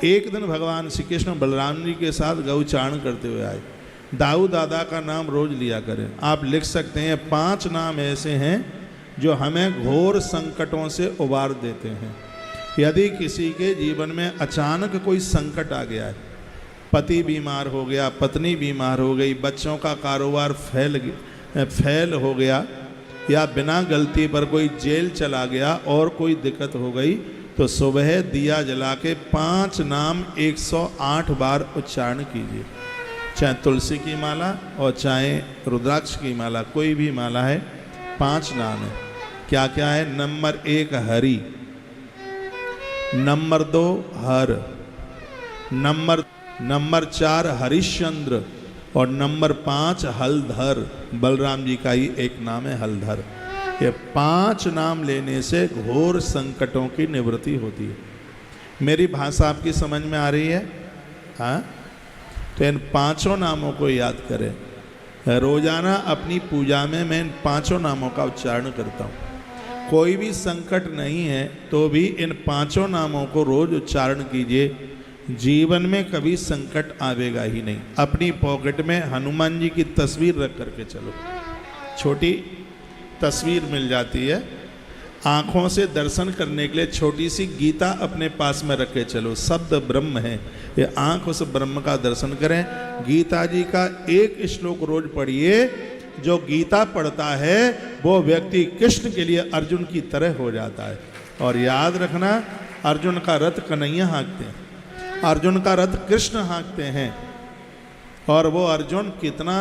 एक दिन भगवान श्री कृष्ण बलराम जी के साथ गौचारण करते हुए आए। दाऊ दादा का नाम रोज लिया करें। आप लिख सकते हैं 5 नाम ऐसे हैं जो हमें घोर संकटों से उबार देते हैं। यदि किसी के जीवन में अचानक कोई संकट आ गया है, पति बीमार हो गया, पत्नी बीमार हो गई, बच्चों का कारोबार फैल हो गया, या बिना गलती पर कोई जेल चला गया और कोई दिक्कत हो गई, तो सुबह दिया जला के 5 नाम 108 बार उच्चारण कीजिए। चाहे तुलसी की माला और चाहे रुद्राक्ष की माला, कोई भी माला है, 5 नाम है। क्या क्या है? नंबर 1 हरि, नंबर 2 हर, नंबर 4 हरिश्चंद्र और नंबर 5 हलधर। बलराम जी का ही एक नाम है हलधर। ये 5 नाम लेने से घोर संकटों की निवृत्ति होती है। मेरी भाषा आपकी समझ में आ रही है? हाँ, तो इन 5 नामों को याद करें। रोजाना अपनी पूजा में मैं इन 5 नामों का उच्चारण करता हूँ। कोई भी संकट नहीं है तो भी इन 5 नामों को रोज उच्चारण कीजिए। जीवन में कभी संकट आवेगा ही नहीं। अपनी पॉकेट में हनुमान जी की तस्वीर रख करके चलो, छोटी तस्वीर मिल जाती है। आँखों से दर्शन करने के लिए छोटी सी गीता अपने पास में रख के चलो। शब्द ब्रह्म है, ये आँख उस ब्रह्म का दर्शन करें। गीता जी का एक श्लोक रोज पढ़िए। जो गीता पढ़ता है वो व्यक्ति कृष्ण के लिए अर्जुन की तरह हो जाता है। और याद रखना, अर्जुन का रथ कन्हैया हाँकते हैं, अर्जुन का रथ कृष्ण हाँकते हैं। और वो अर्जुन कितना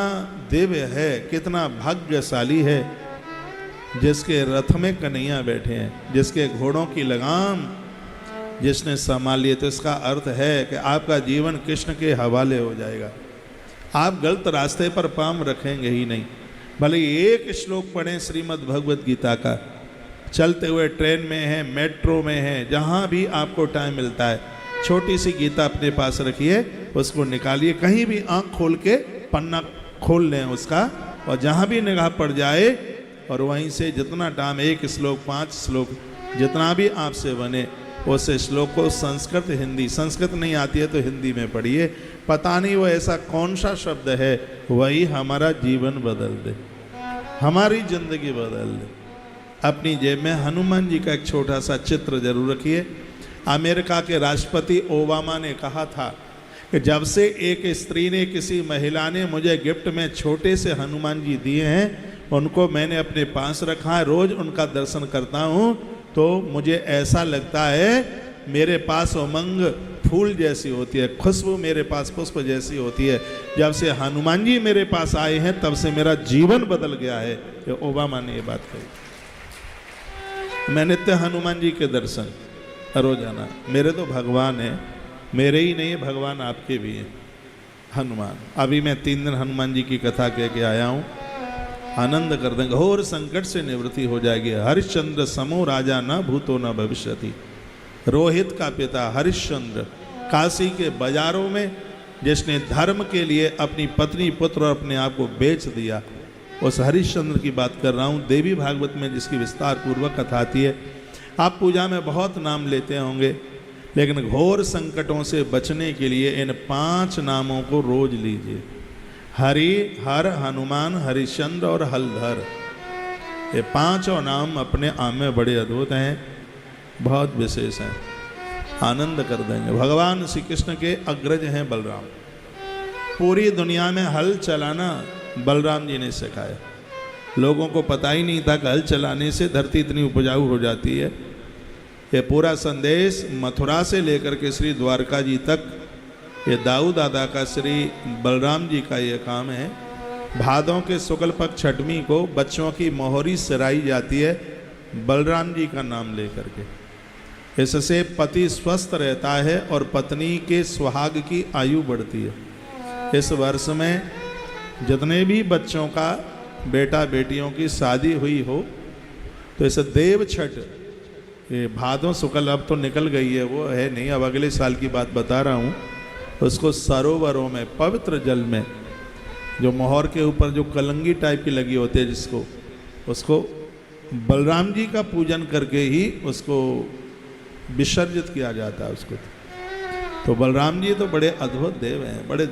दिव्य है, कितना भाग्यशाली है, जिसके रथ में कन्हैया बैठे हैं, जिसके घोड़ों की लगाम जिसने संभाल लिए। तो इसका अर्थ है कि आपका जीवन कृष्ण के हवाले हो जाएगा। आप गलत रास्ते पर पांव रखेंगे ही नहीं। भले एक श्लोक पढ़ें श्रीमद् भगवत गीता का, चलते हुए ट्रेन में है, मेट्रो में है, जहाँ भी आपको टाइम मिलता है, छोटी सी गीता अपने पास रखिए, उसको निकालिए। कहीं भी आँख खोल के पन्ना खोल लें उसका, और जहाँ भी निगाह पड़ जाए, और वहीं से जितना टाइम, 1 श्लोक 5 श्लोक जितना भी आपसे बने, उस श्लोक को संस्कृत हिंदी, संस्कृत नहीं आती है तो हिंदी में पढ़िए। पता नहीं वो ऐसा कौन सा शब्द है, वही हमारा जीवन बदल दे, हमारी जिंदगी बदल दे। अपनी जेब में हनुमान जी का एक छोटा सा चित्र जरूर रखिए। अमेरिका के राष्ट्रपति ओबामा ने कहा था कि जब से एक स्त्री ने, किसी महिला ने मुझे गिफ्ट में छोटे से हनुमान जी दिए हैं, उनको मैंने अपने पास रखा है। रोज उनका दर्शन करता हूँ तो मुझे ऐसा लगता है मेरे पास उमंग फूल जैसी होती है, खुशबू मेरे पास पुष्प जैसी होती है। जब से हनुमान जी मेरे पास आए हैं तब से मेरा जीवन बदल गया है। ये ओबामा ने ये बात कही। मैं नित्य हनुमान जी के दर्शन रोजाना, मेरे तो भगवान है, मेरे ही नहीं, भगवान आपके भी हैं हनुमान। अभी मैं 3 दिन हनुमान जी की कथा कह के आया हूँ। आनंद कर देंगे, घोर संकट से निवृत्ति हो जाएगी। हरिश्चंद्र समो राजा न भूतो न भविष्यति। रोहित का पिता हरिश्चंद्र, काशी के बाजारों में जिसने धर्म के लिए अपनी पत्नी, पुत्र और अपने आप को बेच दिया, उस हरिश्चंद्र की बात कर रहा हूँ। देवी भागवत में जिसकी विस्तार पूर्वक कथा आती है। आप पूजा में बहुत नाम लेते होंगे, लेकिन घोर संकटों से बचने के लिए इन 5 नामों को रोज लीजिए। हरि, हर, हनुमान, हरिश्चंद्र और हलधर, ये 5 नाम अपने आप में बड़े अद्भुत हैं, बहुत विशेष हैं, आनंद कर देंगे। भगवान श्री कृष्ण के अग्रज हैं बलराम। पूरी दुनिया में हल चलाना बलराम जी ने सिखाया। लोगों को पता ही नहीं था कि हल चलाने से धरती इतनी उपजाऊ हो जाती है। ये पूरा संदेश मथुरा से लेकर के श्री द्वारका जी तक, ये दाऊ दादा का, श्री बलराम जी का ये काम है। भादों के शुक्ल पक्ष 6वीं को बच्चों की मोहरी सिराई जाती है बलराम जी का नाम लेकर के। इससे पति स्वस्थ रहता है और पत्नी के सुहाग की आयु बढ़ती है। इस वर्ष में जितने भी बच्चों का, बेटा बेटियों की शादी हुई हो, तो इस देव छठ, ये भादों शुक्ल अब तो निकल गई है, वो है नहीं, अब अगले साल की बात बता रहा हूँ। उसको सरोवरों में, पवित्र जल में, जो मोहर के ऊपर जो कलंगी टाइप की लगी होती है जिसको, उसको बलराम जी का पूजन करके ही उसको विसर्जित किया जाता है उसको। तो बलराम जी तो बड़े अद्भुत देव हैं, बड़े